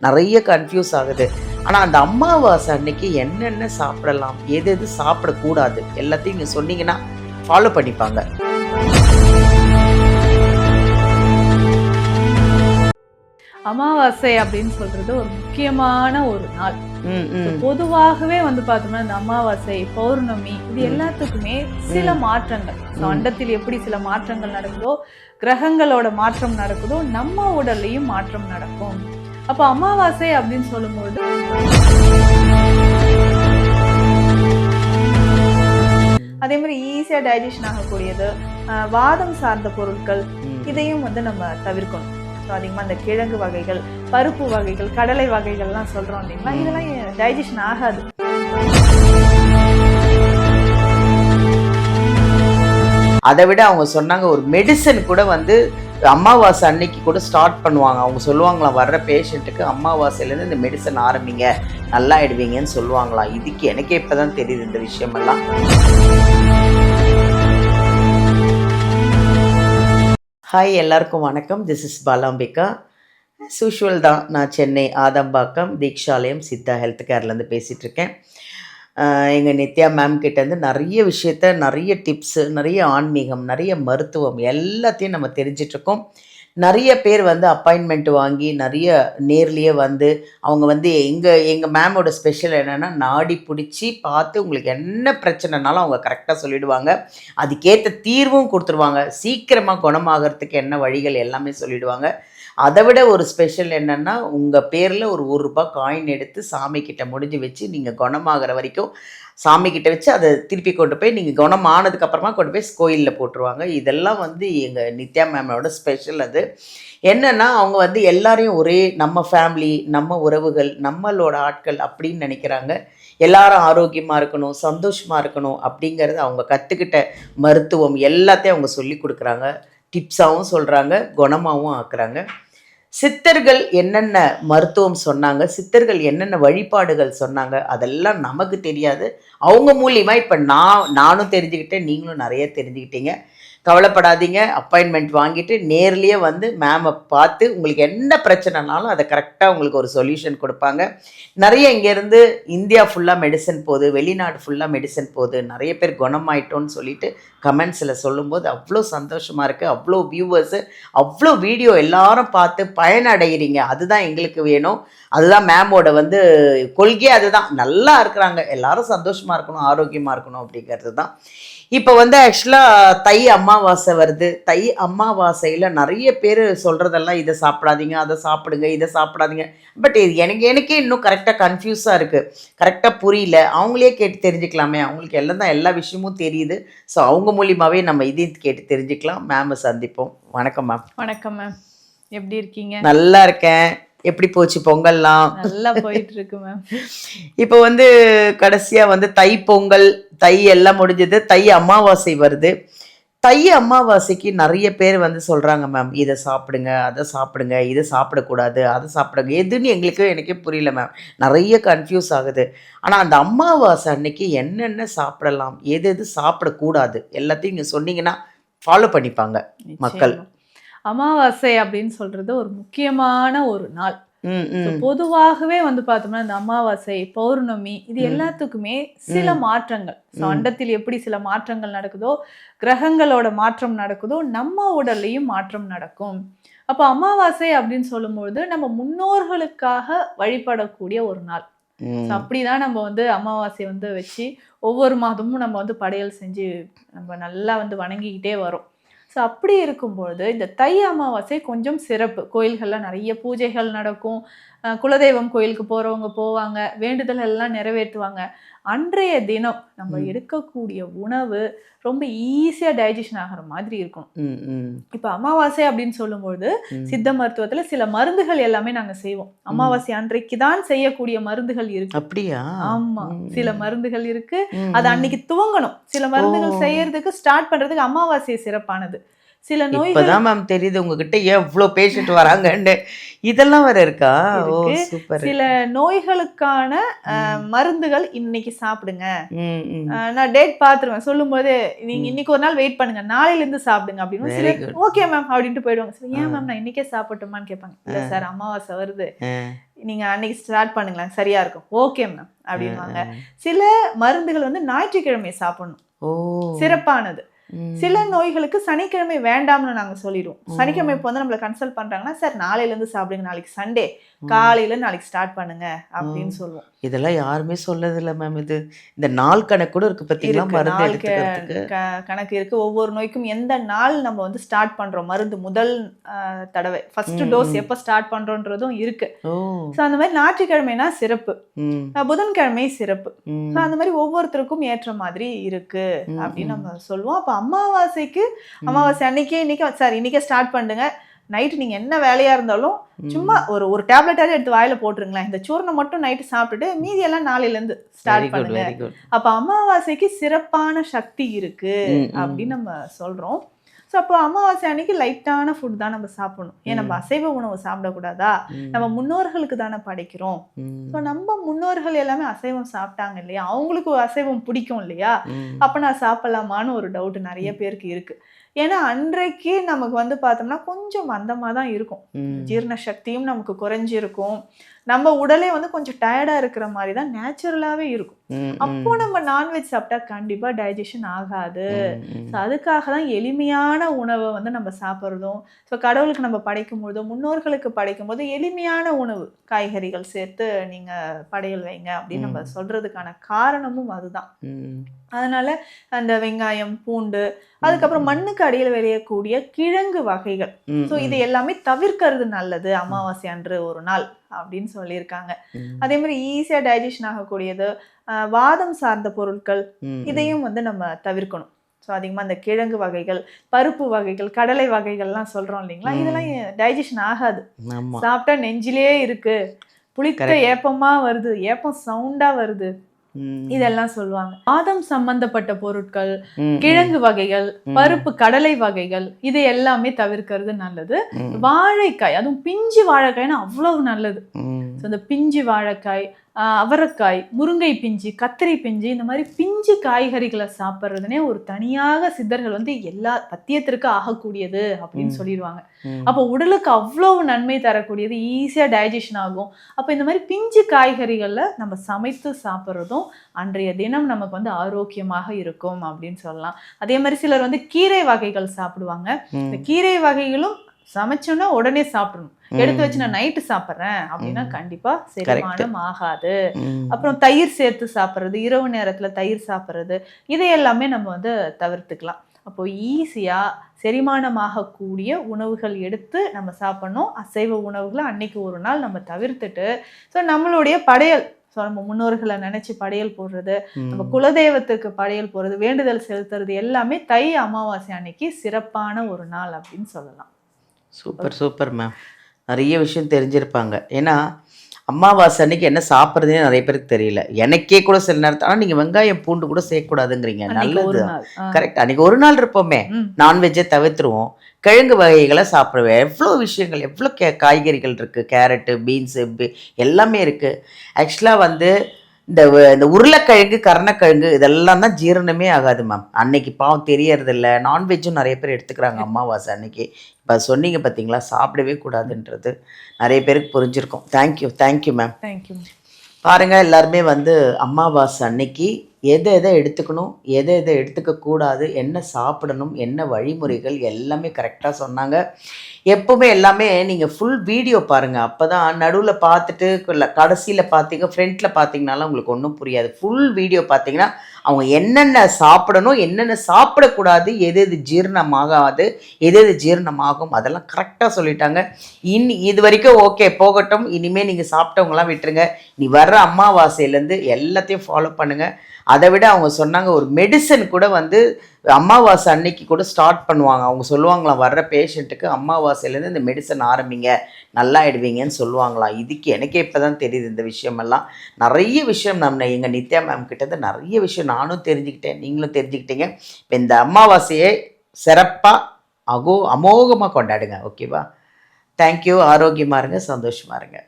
நிறைய கன்ஃபியூஸ் ஆகுது. ஆனால் அந்த அமாவாசை அன்னைக்கு என்னென்ன சாப்பிடலாம், எது எது சாப்பிடக்கூடாது எல்லாத்தையும் நீங்கள் சொன்னீங்கன்னா ஃபாலோ பண்ணிப்பாங்க. அமாவாசை அப்படின்னு சொல்றது ஒரு முக்கியமான ஒரு நாள். பொதுவாகவே வந்து பார்த்தோம்னா இந்த அமாவாசை, பௌர்ணமி இது எல்லாத்துக்குமே சில மாற்றங்கள், அண்டத்தில் எப்படி சில மாற்றங்கள் நடக்குதோ, கிரகங்களோட மாற்றம் நடக்குதோ, நம்ம உடல்லையும் மாற்றம் நடக்கும். அப்போ அமாவாசை அப்படின்னு சொல்லும்போது அதே மாதிரி ஈஸியா டைஜஷன் ஆகக்கூடியது, வாதம் சார்ந்த பொருட்கள் இதையும் வந்து நம்ம தவிர்க்கணும். அதிகமாக இந்த கிழங்கு வகைகள், பருப்பு வகைகள், கடலை வகைகள்லாம் சொல்றோம் இல்லைங்களா, இதெல்லாம் டைஜஷன் ஆகாது. அதை விட அவங்க சொன்னாங்க ஒரு மெடிசன் கூட வந்து அமாவாசை அன்னைக்கு கூட ஸ்டார்ட் பண்ணுவாங்க. அவங்க சொல்லுவாங்களாம் வர்ற பேஷண்ட்டுக்கு அமாவாசையிலேருந்து இந்த மெடிசன் ஆரம்பிங்க நல்லா ஆயிடுவீங்கன்னு சொல்லுவாங்களாம். இதுக்கு எனக்கே இப்போதான் தெரியுது இந்த விஷயமெல்லாம். ஹாய், எல்லாருக்கும் வணக்கம். This is Balambika. யூஷுவல் தான், நான் சென்னை ஆதம்பாக்கம் தீக்ஷாலயம் சித்தா ஹெல்த் கேர்லேருந்து பேசிகிட்ருக்கேன். எங்கள் நித்யா மேம் கிட்டேருந்து நிறைய விஷயத்த, நிறைய டிப்ஸு, நிறைய ஆன்மீகம், நிறைய மருத்துவம் எல்லாத்தையும் நம்ம தெரிஞ்சிட்ருக்கோம். நிறைய பேர் வந்து அப்பாயின்மெண்ட் வாங்கி நிறைய நேர்லேயே வந்து அவங்க வந்து எங்கள் மேமோட ஸ்பெஷல் என்னென்னா நாடி பிடிச்சி பார்த்து உங்களுக்கு என்ன பிரச்சனைனாலும் அவங்க கரெக்டாக சொல்லிவிடுவாங்க. அதுக்கேற்ற தீர்வும் கொடுத்துருவாங்க. சீக்கிரமாக குணமாகறதுக்கு என்ன வழிகள் எல்லாமே சொல்லிவிடுவாங்க. அதை விட ஒரு ஸ்பெஷல் என்னென்னா உங்கள் பேரில் ஒரு ₹1 காயின் எடுத்து சாமிக்கிட்ட முடிஞ்சு வச்சு நீங்கள் குணமாகிற வரைக்கும் சாமிக்கிட்ட வச்சு அதை திருப்பி கொண்டு போய் நீங்கள் குணமானதுக்கப்புறமா கொண்டு போய் கோயிலில் போட்டுருவாங்க. இதெல்லாம் வந்து எங்கள் நித்யா மேமோட ஸ்பெஷல். அது என்னென்னா அவங்க வந்து எல்லாரையும் ஒரே நம்ம ஃபேமிலி, நம்ம உறவுகள், நம்மளோட ஆட்கள் அப்படின்னு நினைக்கிறாங்க. எல்லாரும் ஆரோக்கியமாக இருக்கணும், சந்தோஷமாக இருக்கணும் அப்படிங்கிறது அவங்க கற்றுக்கிட்ட மருத்துவம் எல்லாத்தையும் அவங்க சொல்லி கொடுக்குறாங்க. டிப்ஸாகவும் சொல்கிறாங்க, குணமாகவும் ஆக்குறாங்க. சித்தர்கள் என்னென்ன மருத்துவம் சொன்னாங்க, சித்தர்கள் என்னென்ன வழிபாடுகள் சொன்னாங்க, அதெல்லாம் நமக்கு தெரியாது. அவங்க மூலியமாக இப்போ நானும் தெரிஞ்சுக்கிட்டேன், நீங்களும் நிறைய தெரிஞ்சுக்கிட்டீங்க. கவலைப்படாதீங்க. அப்பாயின்மெண்ட் வாங்கிட்டு நேர்லேயே வந்து மேமை பார்த்து உங்களுக்கு என்ன பிரச்சனைனாலும் அதை கரெக்டாக உங்களுக்கு ஒரு சொல்யூஷன் கொடுப்பாங்க. நிறைய இங்கேருந்து இந்தியா ஃபுல்லாக மெடிசன் போகுது, வெளிநாடு ஃபுல்லாக மெடிசன் போகுது, நிறைய பேர் குணமாயிட்டோன்னு சொல்லிட்டு கமெண்ட்ஸில் சொல்லும்போது அவ்வளோ சந்தோஷமாக இருக்குது. அவ்வளோ வியூவர்ஸு, அவ்வளோ வீடியோ எல்லாரும் பார்த்து பயனடைகிறீங்க. அதுதான் எங்களுக்கு வேணும். அதுதான் மேமோட வந்து கொள்கையே அதுதான். நல்லா இருக்கிறாங்க, எல்லாரும் சந்தோஷமாக இருக்கணும், ஆரோக்கியமாக இருக்கணும் அப்படிங்கிறது தான். இப்போ வந்து ஆக்சுவலாக தை அமாவாசை வருது. தை அமாவாசையில் நிறைய பேர் சொல்கிறதெல்லாம் இதை சாப்பிடாதீங்க, அதை சாப்பிடுங்க, இதை சாப்பிடாதீங்க. பட் இது எனக்கே இன்னும் கரெக்டாக கன்ஃபியூஸாக இருக்குது, கரெக்டாக புரியல. அவங்களே கேட்டு தெரிஞ்சுக்கலாமே, அவங்களுக்கு எல்லாம் தான் எல்லா விஷயமும் தெரியுது. ஸோ அவங்க மூலியமாகவே நம்ம இதையும் கேட்டு தெரிஞ்சுக்கலாம். மேமை சந்திப்போம். வணக்கம் மேம். வணக்கம் மேம், எப்படி இருக்கீங்க? நல்லா இருக்கேன். எப்படி போச்சு பொங்கல்லாம்? நல்லா போயிட்டு இருக்கு மேம். இப்போ வந்து கடைசியாக வந்து தை பொங்கல், தை எல்லாம் முடிஞ்சது, தை அமாவாசை வருது. தை அமாவாசைக்கு நிறைய பேர் வந்து சொல்கிறாங்க மேம் இதை சாப்பிடுங்க, அதை சாப்பிடுங்க, இதை சாப்பிடக்கூடாது, அதை சாப்பிடுங்க. எதுன்னு எனக்கே புரியல மேம். நிறைய கன்ஃபியூஸ் ஆகுது. ஆனால் அந்த அமாவாசை அன்னைக்கு என்னென்ன சாப்பிடலாம், எது எது சாப்பிடக்கூடாது எல்லாத்தையும் நீங்கள் சொன்னீங்கன்னா ஃபாலோ பண்ணிப்பாங்க மக்கள். அமாவாசை அப்படின்னு சொல்றது ஒரு முக்கியமான ஒரு நாள். பொதுவாகவே வந்து பார்த்தோம்னா இந்த அமாவாசை, பௌர்ணமி இது எல்லாத்துக்குமே சில மாற்றங்கள், அண்டத்தில் எப்படி சில மாற்றங்கள் நடக்குதோ, கிரகங்களோட மாற்றம் நடக்குதோ, நம்ம உடல்லையும் மாற்றம் நடக்கும். அப்போ அமாவாசை அப்படின்னு சொல்லும்பொழுது நம்ம முன்னோர்களுக்காக வழிபடக்கூடிய ஒரு நாள். அப்படிதான் நம்ம வந்து அமாவாசை வந்து வச்சு ஒவ்வொரு மாதமும் நம்ம வந்து படையல் செஞ்சு நம்ம நல்லா வந்து வணங்கிக்கிட்டே வரோம். ஸோ அப்படி இருக்கும்பொழுது இந்த தை அமாவாசை கொஞ்சம் சிறப்பு. கோயில்களில் நிறைய பூஜைகள் நடக்கும், குலதெய்வம் கோயிலுக்கு போகிறவங்க போவாங்க, வேண்டுதல் எல்லாம் நிறைவேற்றுவாங்க. அன்றைய தினம் நம்ம எடுக்கக்கூடிய உணவு ரொம்ப ஈஸியாக டைஜஷன் ஆகிற மாதிரி இருக்கணும். இப்போ அமாவாசை அப்படின்னு சொல்லும்போது சித்த மருத்துவத்தில் சில மருந்துகள் எல்லாமே நாங்கள் செய்வோம். அமாவாசை அன்றைக்கு தான் செய்யக்கூடிய மருந்துகள் இருக்கு. அப்படியா? ஆமாம், சில மருந்துகள் இருக்கு. அது அன்னைக்கு துவங்கணும். சில மருந்துகள் செய்யறதுக்கு ஸ்டார்ட் பண்றதுக்கு அமாவாசை சிறப்பானது. சில நோய்கள் இப்பதான் மேம் தெரியுது உங்ககிட்ட ஏன் இவ்வளோ பேஷண்ட் வராங்கன்னு. இதெல்லாம் வேற இருக்கா? சில நோய்களுக்கான மருந்துகள் இன்னைக்கு சாப்பிடுங்க. நான் டேட் பாத்துருவேன். சொல்லும் போது நீங்க இன்னைக்கு ஒரு நாள் வெயிட் பண்ணுங்க, நாளையில இருந்து சாப்பிடுங்க அப்படின்னு. ஓகே மேம் அப்படின்ட்டு போயிடுவாங்க. சரி, ஏன் மேம் நான் இன்னைக்கே சாப்பிட்டுமான்னு கேட்பாங்க. இல்ல சார் அமாவாசை வருது, நீங்க அன்னைக்கு ஸ்டார்ட் பண்ணுங்களேன், சரியா இருக்கும். ஓகே மேம் அப்படின்வாங்க. சில மருந்துகள் வந்து ஞாயிற்றுக்கிழமை சாப்பிடணும், சிறப்பானது. சில நோய்களுக்கு சனிக்கிழமை வேண்டாம்னு நாங்க சொல்லிடுவோம். சனிக்கிழமை இப்போ வந்து நம்மள கன்சல்ட் பண்றாங்கன்னா, சார் நாளையில இருந்து சாப்பிடுங்க, நாளைக்கு சண்டே காலையில நாளைக்கு ஸ்டார்ட் பண்ணுங்க அப்படின்னு சொல்லுவோம். இதெல்லாம் யாருமே சொல்லதில்ல மேம். இது இந்த நாள் கணக்கு கூட இருக்கு பார்த்தீங்களா, மருந்து எடுத்துக்கிறதுக்கு கணக்கு இருக்கு. ஒவ்வொரு நோய்க்கும் எந்த நாள் நம்ம வந்து ஸ்டார்ட் பண்றோம் மருந்து, முதல் தடவை ஃபர்ஸ்ட் டோஸ் எப்போ ஸ்டார்ட் பண்றோன்றதும் இருக்கு. ஸோ அந்த மாதிரி ஞாயிற்றுக்கிழமைனா சிறப்பு, புதன்கிழமை சிறப்பு. ஸோ அந்த மாதிரி ஒவ்வொருத்தருக்கும் ஏற்ற மாதிரி இருக்கு அப்படின்னு நம்ம சொல்லுவோம். அப்போ அமாவாசைக்கு அமாவாசை அன்னைக்கே இன்னைக்கே ஸ்டார்ட் பண்ணுங்க. நைட்டு நீங்க என்ன வேலையா இருந்தாலும் சும்மா ஒரு டேப்லெட்டாவது எடுத்து வாயில போட்டுருங்களேன். இந்த சூர்ணம் மட்டும் நைட்டு சாப்பிட்டுட்டு மீதி எல்லாம் நாளையில இருந்து ஸ்டார்ட் பண்ணுங்க. அப்ப அமாவாசைக்கு சிறப்பான சக்தி இருக்கு அப்படின்னு நம்ம சொல்றோம். ஸோ அப்போ அமாவாசை அன்னைக்கு லைட்டான ஃபுட் தான் நம்ம சாப்பிடணும். ஏன் நம்ம அசைவ உணவு சாப்பிடக்கூடாதா? நம்ம முன்னோர்களுக்கு தானே படைக்கிறோம். ஸோ நம்ம முன்னோர்கள் எல்லாமே அசைவம் சாப்பிட்டாங்க இல்லையா, அவங்களுக்கு அசைவம் பிடிக்கும் இல்லையா, அப்போ நான் சாப்பிடலாமான்னு ஒரு டவுட் நிறைய பேருக்கு இருக்கு. ஏன்னா அன்றைக்கு நமக்கு வந்து பார்த்தோம்னா கொஞ்சம் மந்தமாக தான் இருக்கும், ஜீரண சக்தியும் நமக்கு குறைஞ்சிருக்கும், நம்ம உடலே வந்து கொஞ்சம் டயர்டா இருக்கிற மாதிரி தான் நேச்சுரலாவே இருக்கும். அப்போ நம்ம நான்வெஜ் சாப்பிட்டா கண்டிப்பா டைஜஷன் ஆகாது. அதுக்காக தான் எளிமையான உணவை வந்து நம்ம சாப்பிட்றதும், ஸோ கடவுளுக்கு நம்ம படைக்கும் போதும் முன்னோர்களுக்கு படைக்கும் போது எளிமையான உணவு, காய்கறிகள் சேர்த்து நீங்க படையல் வைங்க அப்படின்னு நம்ம சொல்றதுக்கான காரணமும் அதுதான். அதனால அந்த வெங்காயம், பூண்டு, அதுக்கப்புறம் மண்ணுக்கு அடியில் விளையக்கூடிய கிழங்கு வகைகள், ஸோ இது எல்லாமே தவிர்க்கிறது நல்லது அமாவாசை அன்று ஒரு நாள் அப்படின்னு சொல்லியிருக்காங்க. அதே மாதிரி ஈஸியா டைஜஷன் ஆகக்கூடியது வாதம் சார்ந்த பொருட்கள், இதையும் வந்து நம்ம தவிர்க்கணும். ஸோ அதிகமாக அந்த கிழங்கு வகைகள், பருப்பு வகைகள், கடலை வகைகள்லாம் சொல்றோம் இல்லைங்களா, இதெல்லாம் டைஜஷன் ஆகாது. சாப்பிட்டா நெஞ்சிலே இருக்கு, புளித்த ஏப்பமா வருது, ஏப்பம் சவுண்டா வருது, இதெல்லாம் சொல்லுவாங்க. வாதம் சம்பந்தப்பட்ட பொருட்கள், கிழங்கு வகைகள், பருப்பு கடலை வகைகள், இது எல்லாமே தவிர்க்கிறது நல்லது. வாழைக்காய், அதுவும் பிஞ்சு வாழைக்காய்னா அவ்வளவு நல்லது. இந்த பிஞ்சு வாழைக்காய், அவரைக்காய், முருங்கை பிஞ்சு, கத்திரி பிஞ்சு, இந்த மாதிரி பிஞ்சு காய்கறிகளை சாப்பிட்றதுனே ஒரு தனியாக சித்தர்கள் வந்து எல்லா பத்தியத்திற்கு ஆகக்கூடியது அப்படின்னு சொல்லிடுவாங்க. அப்போ உடலுக்கு அவ்வளவு நன்மை தரக்கூடியது, ஈஸியா டைஜஷன் ஆகும். அப்போ இந்த மாதிரி பிஞ்சு காய்கறிகள்ல நம்ம சமைத்து சாப்பிட்றதும் அன்றைய தினம் நமக்கு வந்து ஆரோக்கியமாக இருக்கும் அப்படின்னு சொல்லலாம். அதே மாதிரி சிலர் வந்து கீரை வகைகள் சாப்பிடுவாங்க. இந்த கீரை வகைகளும் சமைச்சோன்னா உடனே சாப்பிடணும். எடுத்து வச்சு நான் நைட்டு சாப்பிட்றேன் அப்படின்னா கண்டிப்பா செரிமானம் ஆகாது. அப்புறம் தயிர் சேர்த்து சாப்பிட்றது, இரவு நேரத்துல தயிர் சாப்பிட்றது, இதை எல்லாமே நம்ம வந்து தவிர்த்துக்கலாம். அப்போ ஈஸியா செரிமானமாகக்கூடிய உணவுகள் எடுத்து நம்ம சாப்பிடணும். அசைவ உணவுகளை அன்னைக்கு ஒரு நாள் நம்ம தவிர்த்துட்டு, ஸோ நம்மளுடைய படையல், ஸோ நம்ம முன்னோர்களை நினைச்சு படையல் போடுறது, நம்ம குலதெய்வத்துக்கு படையல் போடுறது, வேண்டுதல் செலுத்துறது எல்லாமே தை அமாவாசை அன்னைக்கு சிறப்பான ஒரு நாள் அப்படின்னு சொல்லலாம். Super super ma'am. நிறைய விஷயம் தெரிஞ்சிருப்பாங்க. ஏன்னா அமாவாசை அன்னைக்கு என்ன சாப்பிட்றதுனே நிறைய பேருக்கு தெரியல. எனக்கே கூட சில நேரத்தில், ஆனால் நீங்கள் வெங்காயம் பூண்டு கூட சேர்க்கக்கூடாதுங்கிறீங்க, நல்லது. கரெக்ட். அன்றைக்கி ஒரு நாள் இருப்போமே, நான்வெஜ்ஜை தவிர்த்துருவோம், கிழங்கு வகைகளை சாப்பிடுவேன். எவ்வளோ விஷயங்கள், எவ்வளோ காய்கறிகள் இருக்குது, கேரட்டு, பீன்ஸு, எல்லாமே இருக்குது. ஆக்சுவலாக வந்து இந்த உருளைக்கிழங்கு, கருணக்கிழங்கு, இதெல்லாம் தான் ஜீரணமே ஆகாது மேம். அன்னைக்கு பாவம் தெரியறதில்ல. நான்வெஜ்ஜும் நிறைய பேர் எடுத்துக்கிறாங்க அமாவாசை அன்னைக்கு. இப்போ சொன்னீங்க பார்த்தீங்களா, சாப்பிடவே கூடாதுன்றது நிறைய பேருக்கு புரிஞ்சிருக்கும். Thank you ma'am. தேங்க்யூ. பாருங்கள், எல்லாருமே வந்து அமாவாசை அன்னைக்கு எதை எடுத்துக்கணும், எதை எடுத்துக்கக்கூடாது, என்ன சாப்பிடணும், என்ன வழிமுறைகள் எல்லாமே கரெக்டாக சொன்னாங்க. எப்போவுமே எல்லாமே நீங்கள் ஃபுல் வீடியோ பாருங்கள், அப்போ தான் நடுவில் பார்த்துட்டு கடைசியில் பார்த்தீங்க, ஃப்ரண்ட்டில் பார்த்தீங்கனாலும் உங்களுக்கு ஒன்றும் புரியாது. ஃபுல் வீடியோ பார்த்தீங்கன்னா அவங்க என்னென்ன சாப்பிடணும், என்னென்ன சாப்பிடக்கூடாது, எது ஜீரணமாகாது, எது ஜீரணமாகும், அதெல்லாம் கரெக்டாக சொல்லிட்டாங்க. இது வரைக்கும் ஓகே போகட்டும். இனிமேல் நீங்கள் சாப்பிட்டவங்களாம் விட்டுருங்க. நீ வர்ற அமாவாசையிலேருந்து எல்லாத்தையும் ஃபாலோ பண்ணுங்கள். அதை விட அவங்க சொன்னாங்க, ஒரு மெடிசன் கூட வந்து அமாவாசை அன்னைக்கு கூட ஸ்டார்ட் பண்ணுவாங்க. அவங்க சொல்லுவாங்களாம், வர்ற பேஷண்ட்டுக்கு அமாவாசையிலேருந்து இந்த மெடிசன் ஆரம்பிங்க, நல்லா ஆயிடுவீங்கன்னு சொல்லுவாங்களாம். இதுக்கு எனக்கே இப்போ தான் தெரியுது இந்த விஷயமெல்லாம். நிறைய விஷயம் நம்ம எங்கள் நித்யா மேம் கிட்டேருந்து நிறைய விஷயம் நானும் தெரிஞ்சுக்கிட்டேன், நீங்களும் தெரிஞ்சுக்கிட்டீங்க. இப்போ இந்த அமாவாசையை சிறப்பாக அமோகமாக கொண்டாடுங்க. ஓகேவா? தேங்க்யூ. ஆரோக்கியமாக இருங்க, சந்தோஷமாக இருங்க.